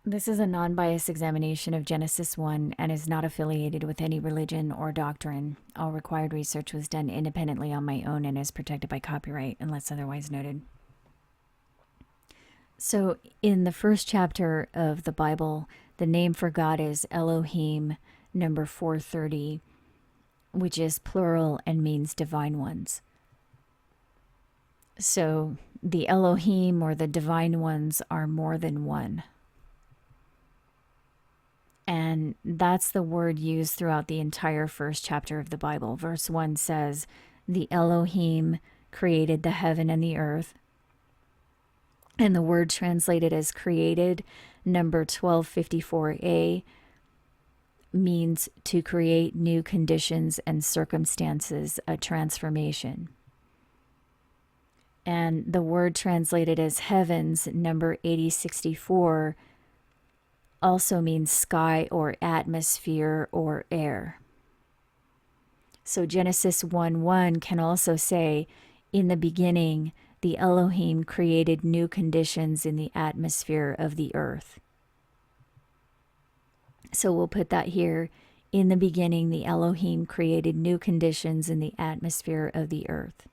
This is a non-biased examination of Genesis 1 and is not affiliated with any religion or doctrine. All required research was done independently on my own and is protected by copyright unless otherwise noted. So, in the first chapter of the Bible, the name for God is Elohiym, number 430, which is plural and means divine ones. So, the Elohim or the divine ones are more than one. And that's the word used throughout the entire first chapter of the Bible. Verse 1 says, the Elohim created the heaven and the earth. And the word translated as created, number 1254a, means to create new conditions and circumstances, a transformation. And the word translated as heavens, number 8064, also means sky or atmosphere or air. So Genesis 1:1 can also say, in the beginning, the Elohim created new conditions in the atmosphere of the earth. So we'll put that here. In the beginning, the Elohim created new conditions in the atmosphere of the earth.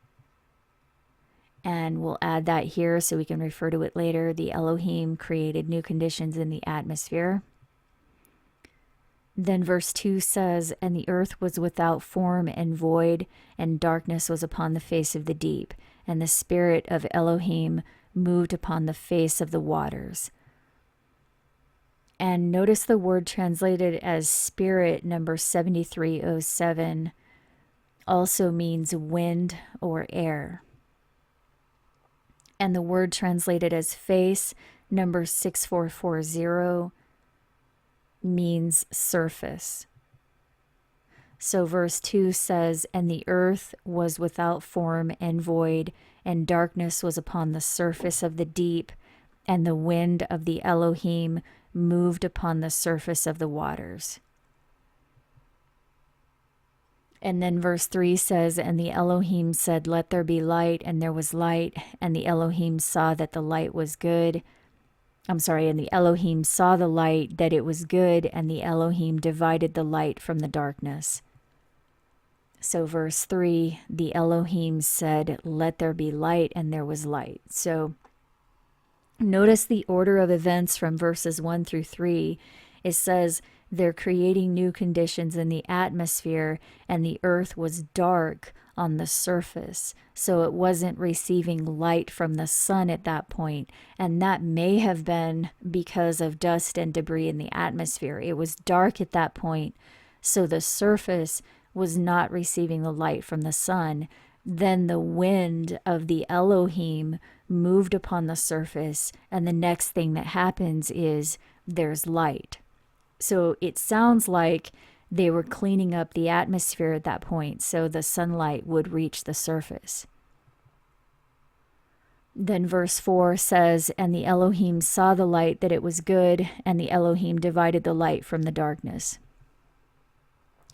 And we'll add that here so we can refer to it later. The Elohim created new conditions in the atmosphere. Then verse 2 says, and the earth was without form and void, and darkness was upon the face of the deep, and the spirit of Elohim moved upon the face of the waters. And notice the word translated as spirit, number 7307, also means wind or air. And the word translated as face, number 6440, means surface. So verse 2 says, and the earth was without form and void, and darkness was upon the surface of the deep, and the wind of the Elohim moved upon the surface of the waters. And then verse 3 says, and the Elohim said, let there be light, and there was light, and the Elohim saw that the light was good. And the Elohim saw the light, that it was good, and the Elohim divided the light from the darkness. So verse 3, the Elohim said, let there be light, and there was light. So notice the order of events from verses 1 through 3. It says, they're creating new conditions in the atmosphere, and the earth was dark on the surface. So it wasn't receiving light from the sun at that point. And that may have been because of dust and debris in the atmosphere. It was dark at that point. So the surface was not receiving the light from the sun. Then the wind of the Elohim moved upon the surface. And the next thing that happens is there's light. So it sounds like they were cleaning up the atmosphere at that point, so the sunlight would reach the surface. Then verse 4 says, and the Elohim saw the light, that it was good, and the Elohim divided the light from the darkness.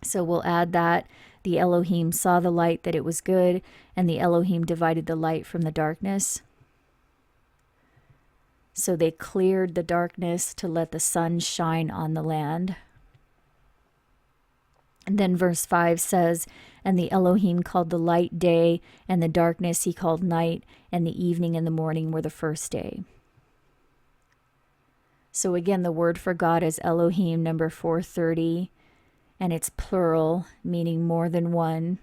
So we'll add that. The Elohim saw the light, that it was good, and the Elohim divided the light from the darkness. So they cleared the darkness to let the sun shine on the land. And then verse 5 says, and the Elohim called the light day, and the darkness he called night, and the evening and the morning were the first day. So again, the word for God is Elohiym, number 430, and it's plural, meaning more than one.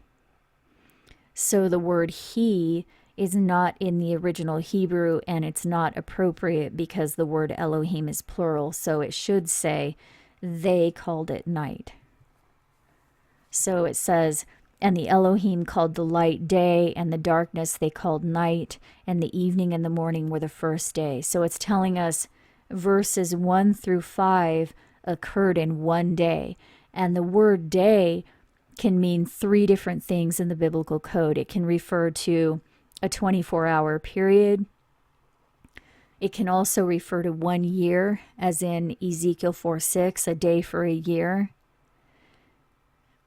So the word he is not in the original Hebrew, and it's not appropriate because the word Elohim is plural, so it should say, they called it night. So it says, and the Elohim called the light day, and the darkness they called night, and the evening and the morning were the first day. So it's telling us verses 1 through 5 occurred in one day. And the word day can mean three different things in the biblical code. It can refer to a 24-hour period. It can also refer to 1 year, as in Ezekiel 4:6, a day for a year.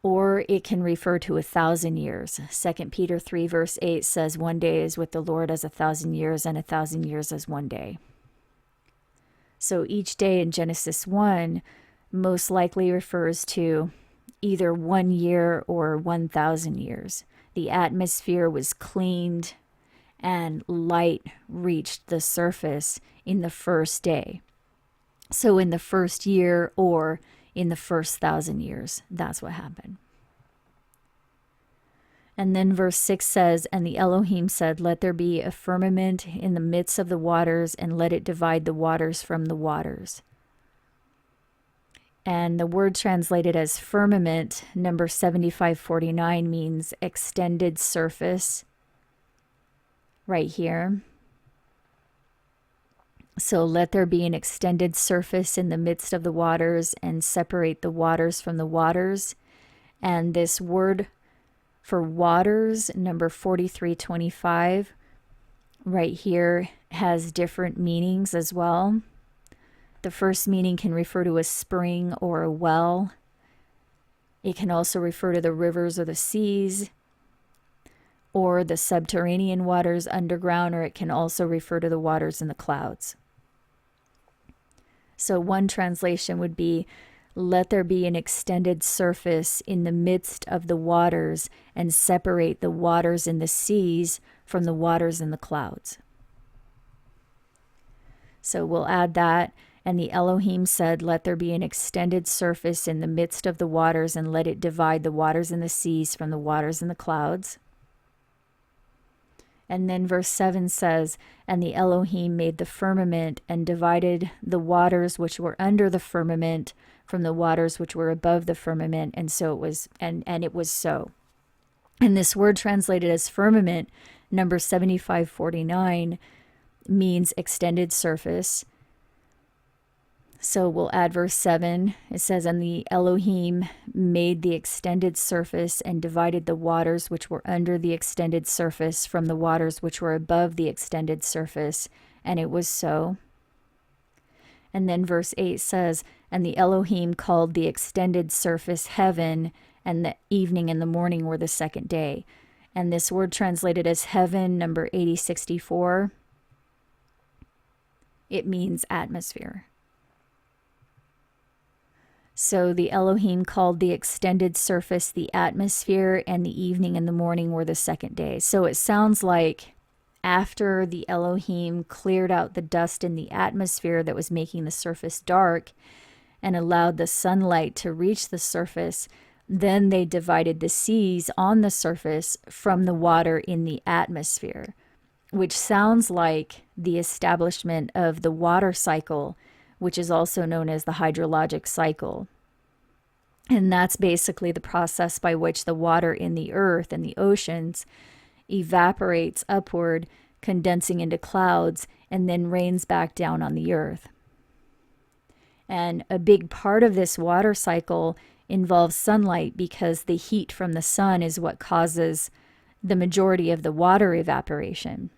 Or it can refer to 1,000 years. 2 Peter 3 verse 8 says, 1 day is with the Lord as 1,000 years, and 1,000 years as 1 day. So each day in Genesis 1 most likely refers to either 1 year or 1,000 years. The atmosphere was cleaned and light reached the surface in the first day. So in the first year or in the first 1,000 years, that's what happened. And then verse 6 says, and the Elohim said, let there be a firmament in the midst of the waters, and let it divide the waters from the waters. And the word translated as firmament, number 7549, means extended surface right here. So let there be an extended surface in the midst of the waters and separate the waters from the waters. And this word for waters, number 4325, right here has different meanings as well. The first meaning can refer to a spring or a well. It can also refer to the rivers or the seas, or the subterranean waters underground, or it can also refer to the waters in the clouds. So one translation would be, let there be an extended surface in the midst of the waters and separate the waters in the seas from the waters in the clouds. So we'll add that. And the Elohim said, let there be an extended surface in the midst of the waters, and let it divide the waters in the seas from the waters in the clouds. And then verse 7 says, and the Elohim made the firmament and divided the waters which were under the firmament from the waters which were above the firmament. And so it was, and it was so. And this word translated as firmament, number 7549, means extended surface. So we'll add verse 7. It says, and the Elohim made the extended surface and divided the waters which were under the extended surface from the waters which were above the extended surface. And it was so. And then verse 8 says, and the Elohim called the extended surface heaven, and the evening and the morning were the second day. And this word translated as heaven, number 8064, it means atmosphere. So the Elohim called the extended surface the atmosphere, and the evening and the morning were the second day. So it sounds like after the Elohim cleared out the dust in the atmosphere that was making the surface dark and allowed the sunlight to reach the surface, then they divided the seas on the surface from the water in the atmosphere, which sounds like the establishment of the water cycle, which is also known as the hydrologic cycle. And that's basically the process by which the water in the earth and the oceans evaporates upward, condensing into clouds, and then rains back down on the earth. And a big part of this water cycle involves sunlight, because the heat from the sun is what causes the majority of the water evaporation,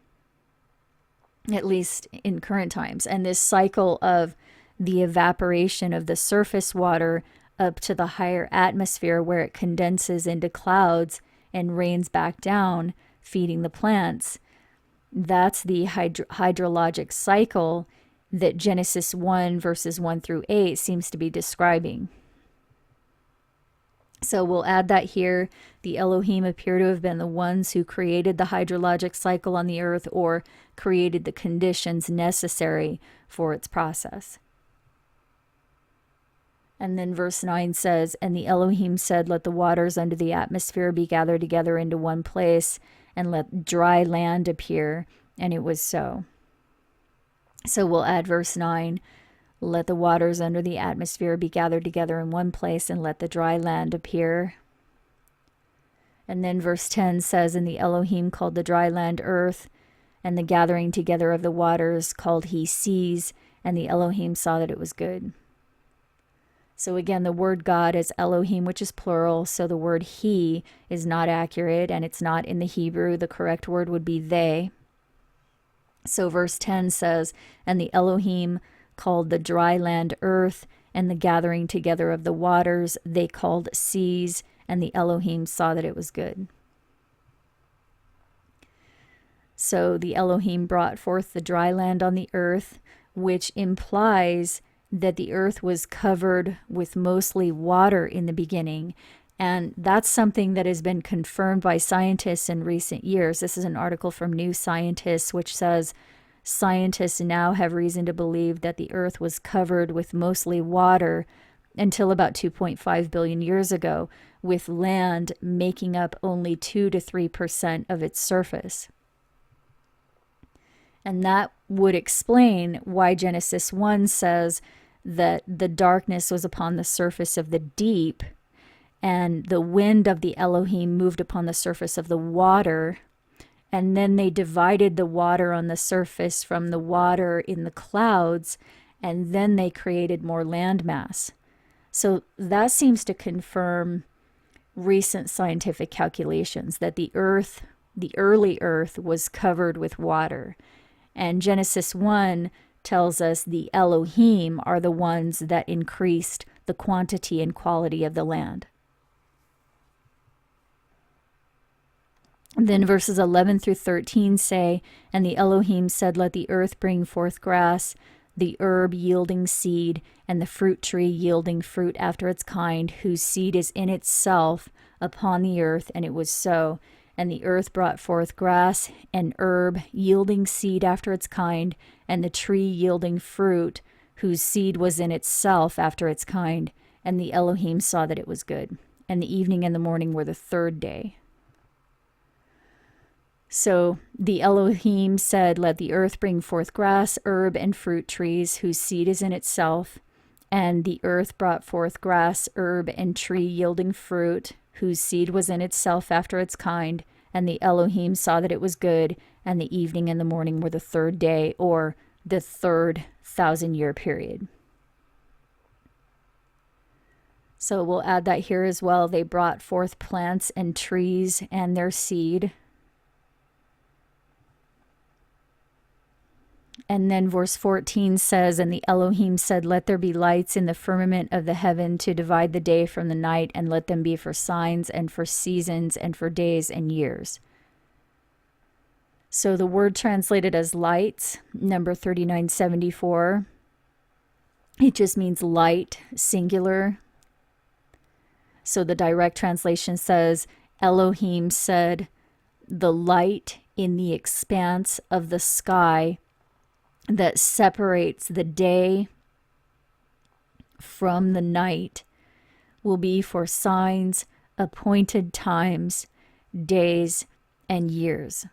at least in current times. And this cycle of the evaporation of the surface water up to the higher atmosphere, where it condenses into clouds and rains back down, feeding the plants, that's the hydrologic cycle that Genesis 1 verses 1 through 8 seems to be describing. So we'll add that here. The Elohim appear to have been the ones who created the hydrologic cycle on the earth, or created the conditions necessary for its process. And then verse 9 says, and the Elohim said, let the waters under the atmosphere be gathered together into one place, and let dry land appear. And it was so. So we'll add verse 9. Let the waters under the atmosphere be gathered together in one place, and let the dry land appear. And then verse 10 says, and the Elohim called the dry land earth, and the gathering together of the waters called he seas, and the Elohim saw that it was good. So again, the word God is Elohim, which is plural, so the word he is not accurate, and it's not in the Hebrew. The correct word would be they. So verse 10 says, and the Elohim called the dry land earth, and the gathering together of the waters they called seas, and the Elohim saw that it was good. So the Elohim brought forth the dry land on the earth, which implies that the earth was covered with mostly water in the beginning. And that's something that has been confirmed by scientists in recent years. This is an article from New Scientist, which says scientists now have reason to believe that the earth was covered with mostly water until about 2.5 billion years ago, with land making up only 2 to 3% of its surface. And that would explain why Genesis 1 says that the darkness was upon the surface of the deep, and the wind of the Elohiym moved upon the surface of the water, and then they divided the water on the surface from the water in the clouds, and then they created more landmass. So that seems to confirm recent scientific calculations that the earth, the early earth, was covered with water. And Genesis 1 tells us the Elohiym are the ones that increased the quantity and quality of the land. And then verses 11 through 13 say, and the Elohiym said, let the earth bring forth grass, the herb yielding seed, and the fruit tree yielding fruit after its kind, whose seed is in itself upon the earth. And it was so. And the earth brought forth grass and herb yielding seed after its kind, and the tree yielding fruit, whose seed was in itself after its kind. And the Elohiym saw that it was good. And the evening and the morning were the third day. So the Elohiym said, let the earth bring forth grass, herb, and fruit trees, whose seed is in itself. And the earth brought forth grass, herb, and tree yielding fruit, whose seed was in itself after its kind. And the Elohiym saw that it was good, and the evening and the morning were the third day, or the third 1,000-year period. So we'll add that here as well. They brought forth plants and trees and their seed. And then verse 14 says, and the Elohiym said, let there be lights in the firmament of the heaven to divide the day from the night, and let them be for signs and for seasons and for days and years. So the word translated as lights, number 3974, it just means light, singular. So the direct translation says, Elohiym said, the light in the expanse of the sky that separates the day from the night will be for signs, appointed times, days, and years.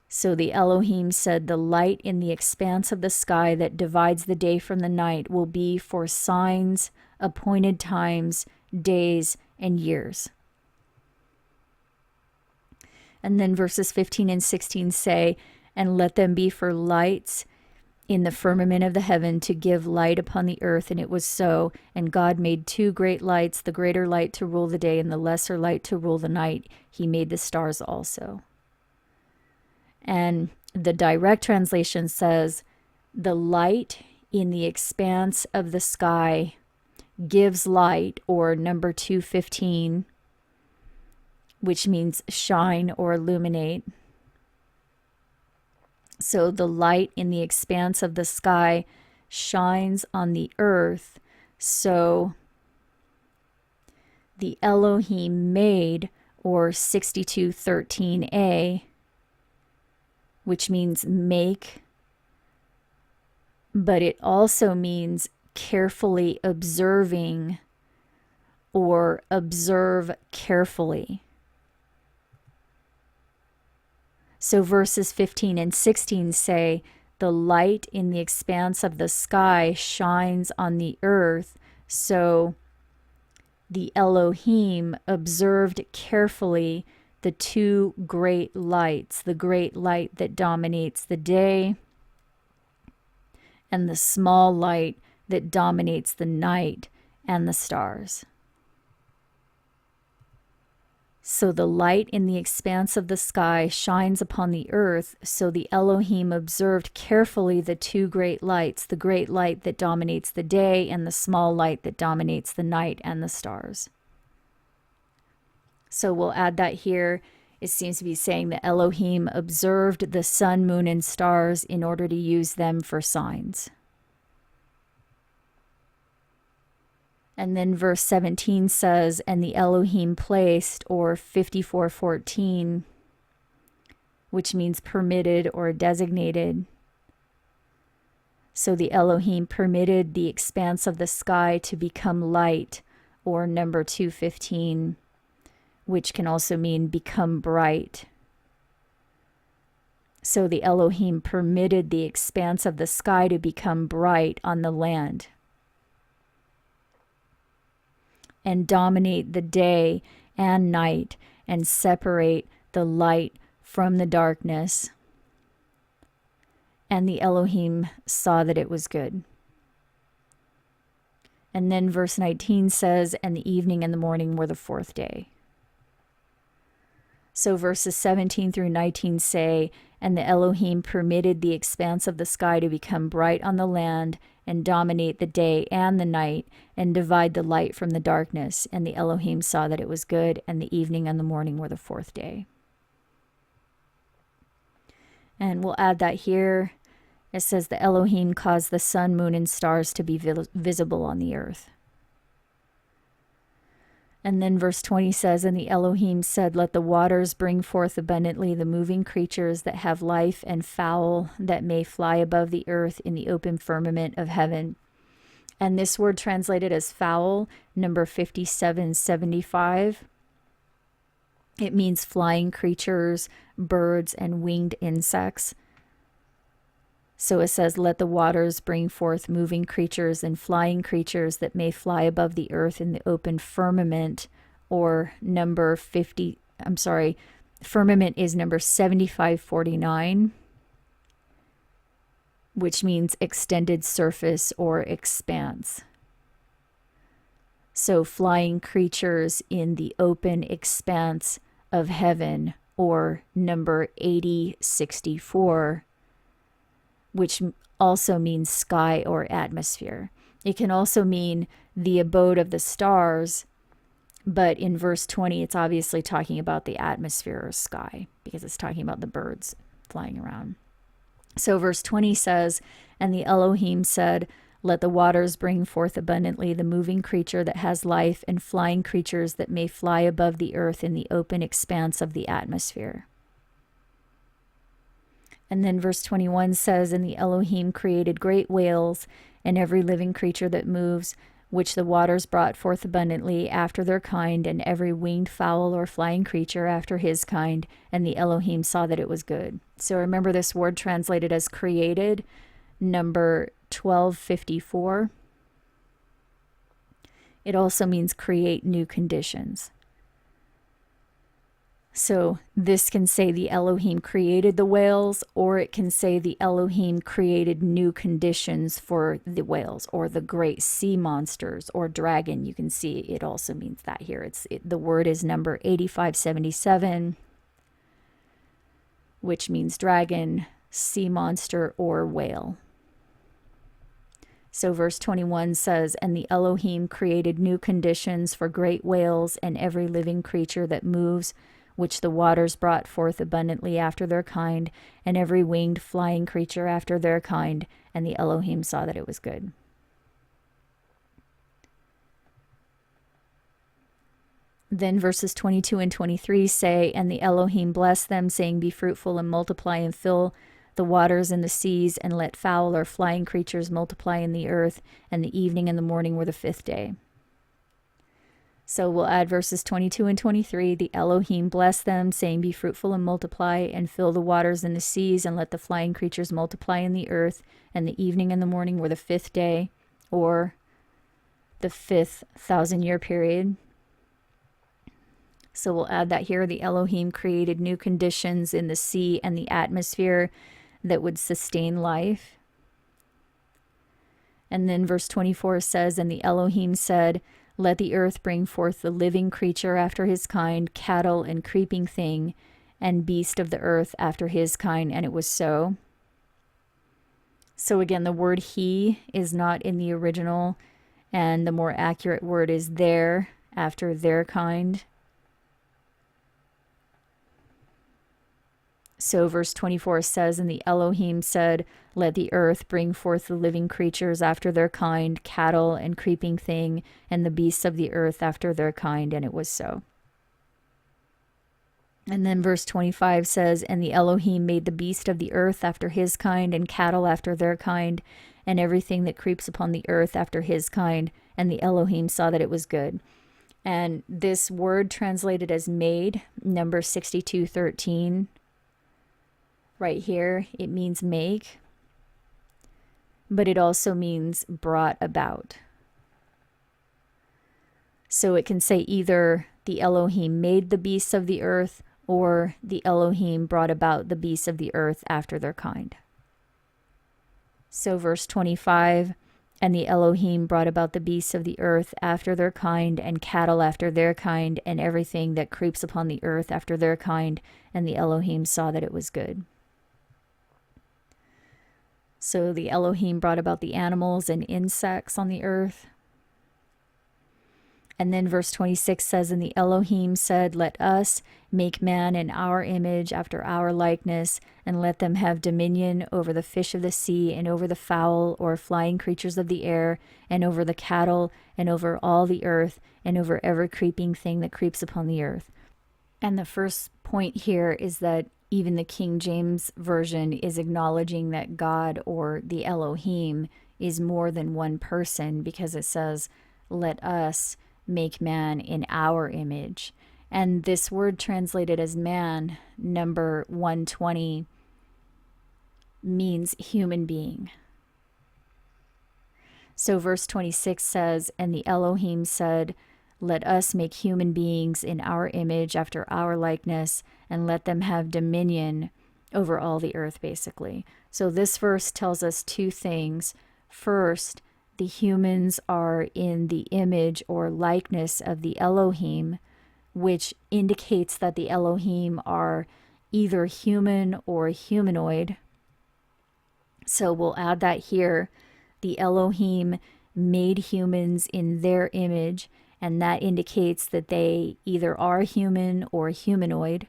So the Elohiym said, the light in the expanse of the sky that divides the day from the night will be for signs, appointed times, days, and years. And then verses 15 and 16 say, and let them be for lights in the firmament of the heaven to give light upon the earth. And it was so. And God made 2 great lights, the greater light to rule the day and the lesser light to rule the night. He made the stars also. And the direct translation says, the light in the expanse of the sky gives light, or number 215, which means shine or illuminate. So the light in the expanse of the sky shines on the earth. So the Elohiym made, or 6213a, which means make, but it also means carefully observing or observe carefully. So verses 15 and 16 say, the light in the expanse of the sky shines on the earth. So the Elohiym observed carefully the 2 great lights, the great light that dominates the day and the small light that dominates the night and the stars. So the light in the expanse of the sky shines upon the earth. So the Elohiym observed carefully the 2 great lights, the great light that dominates the day and the small light that dominates the night and the stars. So we'll add that here It seems to be saying that Elohim observed the sun, moon, and stars in order to use them for signs. And then verse 17 says, and the Elohim placed, or 54:14, which means permitted or designated. So the Elohim permitted the expanse of the sky to become light, or number 215, which can also mean become bright. So the Elohim permitted the expanse of the sky to become bright on the land and dominate the day and night and separate the light from the darkness. And the Elohim saw that it was good. And then verse 19 says, and the evening and the morning were the fourth day. So verses 17 through 19 say, and the Elohim permitted the expanse of the sky to become bright on the land and dominate the day and the night and divide the light from the darkness. And the Elohim saw that it was good, and the evening and the morning were the fourth day. And we'll add that here. It says the Elohim caused the sun, moon, and stars to be visible on the earth. And then verse 20 says, and the Elohim said, let the waters bring forth abundantly the moving creatures that have life and fowl that may fly above the earth in the open firmament of heaven. And this word translated as fowl, number 5775. It means flying creatures, birds, and winged insects. So it says, let the waters bring forth moving creatures and flying creatures that may fly above the earth in the open firmament, or firmament is number 7549, which means extended surface or expanse. So flying creatures in the open expanse of heaven, or number 8064, which also means sky or atmosphere. It can also mean the abode of the stars, but in verse 20, it's obviously talking about the atmosphere or sky, because it's talking about the birds flying around. So verse 20 says, and the Elohim said, let the waters bring forth abundantly the moving creature that has life and flying creatures that may fly above the earth in the open expanse of the atmosphere. And then verse 21 says, and the Elohim created great whales and every living creature that moves, which the waters brought forth abundantly after their kind, and every winged fowl or flying creature after his kind. And the Elohim saw that it was good. So remember this word translated as created, number 1254. It also means create new conditions. So this can say the Elohim created the whales, or it can say the Elohim created new conditions for the whales, or the great sea monsters, or dragon. You can see it also means that here. The word is number 8577, which means dragon, sea monster, or whale. So verse 21 says, and the Elohim created new conditions for great whales and every living creature that moves, which the waters brought forth abundantly after their kind, and every winged flying creature after their kind. And the Elohim saw that it was good. Then verses 22 and 23 say, and the Elohim blessed them, saying, be fruitful and multiply and fill the waters and the seas, and let fowl or flying creatures multiply in the earth. And the evening and the morning were the fifth day. So we'll add verses 22 and 23. The Elohim blessed them, saying, be fruitful and multiply and fill the waters and the seas, and let the flying creatures multiply in the earth. And the evening and the morning were the fifth day, or the 5th 1,000-year period. So we'll add that here. The Elohim created new conditions in the sea and the atmosphere that would sustain life. And then verse 24 says, and the Elohim said, let the earth bring forth the living creature after his kind, cattle and creeping thing, and beast of the earth after his kind. And it was so. So again, the word he is not in the original, and the more accurate word is their, after their kind. So verse 24 says, and the Elohim said, let the earth bring forth the living creatures after their kind, cattle and creeping thing, and the beasts of the earth after their kind. And it was so. And then verse 25 says, and the Elohim made the beast of the earth after his kind, and cattle after their kind, and everything that creeps upon the earth after his kind. And the Elohim saw that it was good. And this word translated as made, number 62:13, right here, it means make, but it also means brought about. So it can say either the Elohim made the beasts of the earth, or the Elohim brought about the beasts of the earth after their kind. So verse 25, and the Elohim brought about the beasts of the earth after their kind, and cattle after their kind, and everything that creeps upon the earth after their kind. And the Elohim saw that it was good. So the Elohim brought about the animals and insects on the earth. And then verse 26 says, and the Elohim said, let us make man in our image after our likeness, and let them have dominion over the fish of the sea, and over the fowl or flying creatures of the air, and over the cattle, and over all the earth, and over every creeping thing that creeps upon the earth. And the first point here is that even the King James Version is acknowledging that God, or the Elohim, is more than one person, because it says, let us make man in our image. And this word translated as man, number 120, means human being. So verse 26 says, and the Elohim said, let us make human beings in our image after our likeness, and let them have dominion over all the earth, basically. So this verse tells us two things. First, the humans are in the image or likeness of the Elohim, which indicates that the Elohim are either human or humanoid. So we'll add that here. The Elohim made humans in their image, and that indicates that they either are human or humanoid.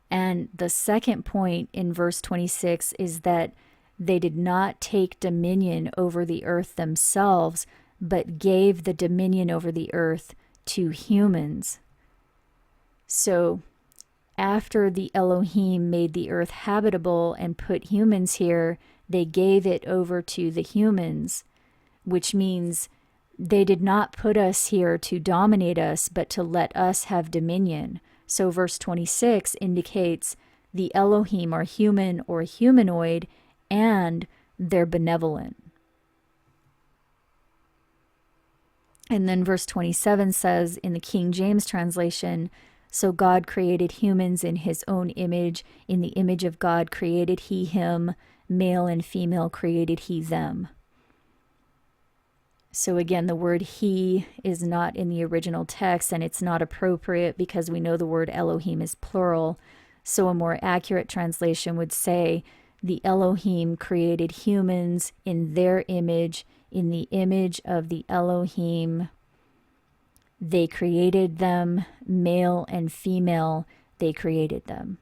And the second point in verse 26 is that they did not take dominion over the earth themselves, but gave the dominion over the earth to humans. So after the Elohim made the earth habitable and put humans here, they gave it over to the humans, which means they did not put us here to dominate us, but to let us have dominion. So verse 26 indicates the Elohim are human or humanoid, and they're benevolent. And then verse 27 says in the King James translation, so God created humans in his own image. In the image of God created he him, male and female created he them. So again, the word he is not in the original text, and it's not appropriate because we know the word Elohim is plural. So a more accurate translation would say, the Elohim created humans in their image. In the image of the Elohim, they created them, male and female, they created them.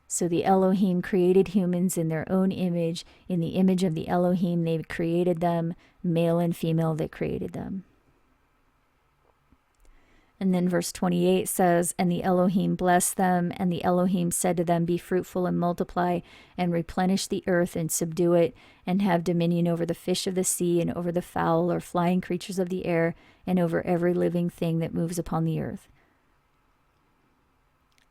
So the Elohim created humans in their own image. In the image of the Elohim, they created them, male and female, they created them. And then verse 28 says, and the Elohim blessed them, and the Elohim said to them, be fruitful and multiply, and replenish the earth and subdue it, and have dominion over the fish of the sea, and over the fowl or flying creatures of the air, and over every living thing that moves upon the earth.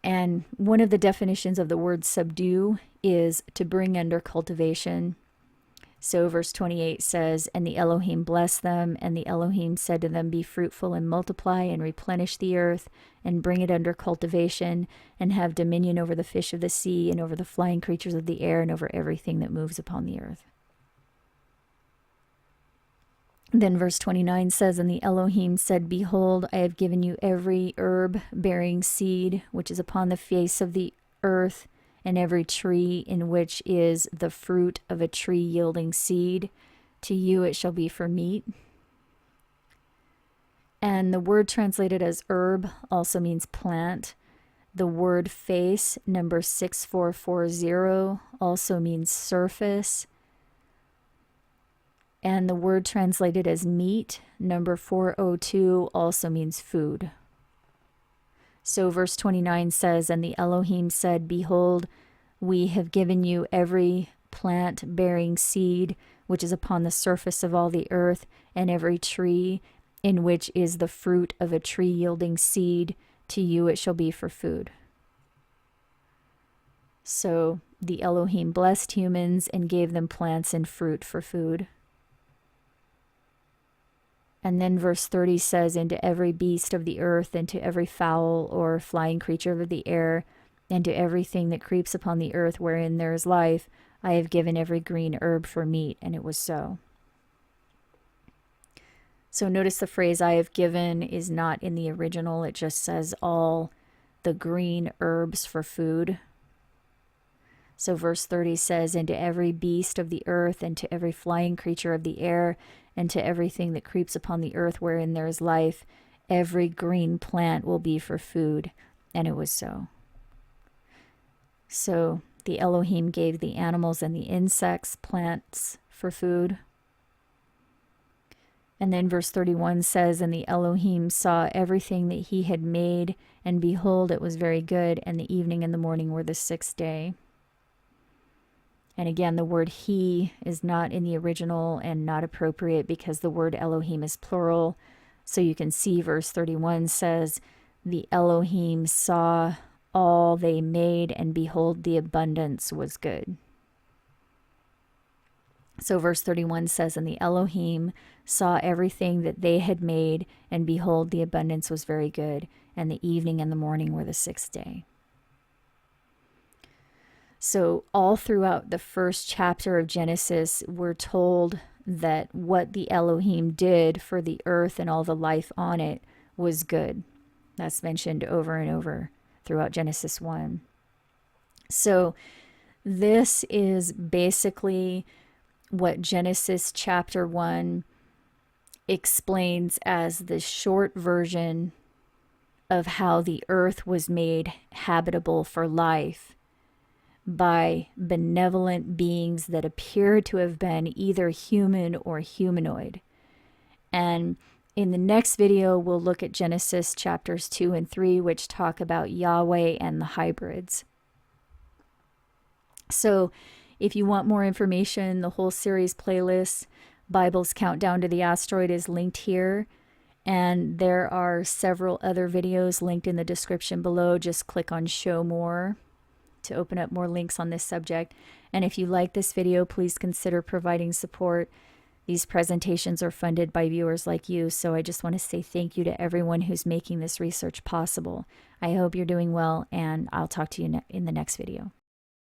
And one of the definitions of the word subdue is to bring under cultivation. So verse 28 says, and the Elohim blessed them, and the Elohim said to them, be fruitful and multiply, and replenish the earth, and bring it under cultivation, and have dominion over the fish of the sea, and over the flying creatures of the air, and over everything that moves upon the earth. Then verse 29 says, and the Elohim said, behold, I have given you every herb bearing seed, which is upon the face of the earth, and every tree in which is the fruit of a tree yielding seed. To you it shall be for meat. And the word translated as herb also means plant. The word face, number 6440, also means surface. And the word translated as meat, number 402, also means food. So verse 29 says, and the Elohim said, behold, we have given you every plant bearing seed, which is upon the surface of all the earth, and every tree in which is the fruit of a tree yielding seed. To you it shall be for food. So the Elohim blessed humans and gave them plants and fruit for food. And then verse 30 says, and to every beast of the earth, and to every fowl or flying creature of the air, and to everything that creeps upon the earth wherein there is life, I have given every green herb for meat. And it was so. So notice the phrase I have given is not in the original. It just says all the green herbs for food. So verse 30 says, and to every beast of the earth, and to every flying creature of the air, and to everything that creeps upon the earth wherein there is life, every green plant will be for food. And it was so. So the Elohim gave the animals and the insects plants for food. And then verse 31 says, and the Elohim saw everything that he had made, and behold, it was very good, and the evening and the morning were the sixth day. And again, the word he is not in the original and not appropriate because the word Elohim is plural. So you can see verse 31 says, the Elohim saw all they made, and behold, the abundance was good. So verse 31 says, and the Elohim saw everything that they had made, and behold, the abundance was very good, and the evening and the morning were the sixth day. So all throughout the first chapter of Genesis, we're told that what the Elohim did for the earth and all the life on it was good. That's mentioned over and over throughout Genesis 1. So this is basically what Genesis chapter 1 explains as the short version of how the earth was made habitable for life by benevolent beings that appear to have been either human or humanoid. And in the next video, we'll look at Genesis chapters 2 and 3, which talk about Yahweh and the hybrids. So if you want more information, the whole series playlist, Bible's Countdown to the Asteroid, is linked here. And there are several other videos linked in the description below. Just click on Show More to open up more links on this subject. And if you like this video, please consider providing support. These presentations are funded by viewers like you, so I just want to say thank you to everyone who's making this research possible. I hope you're doing well, and I'll talk to you in the next video.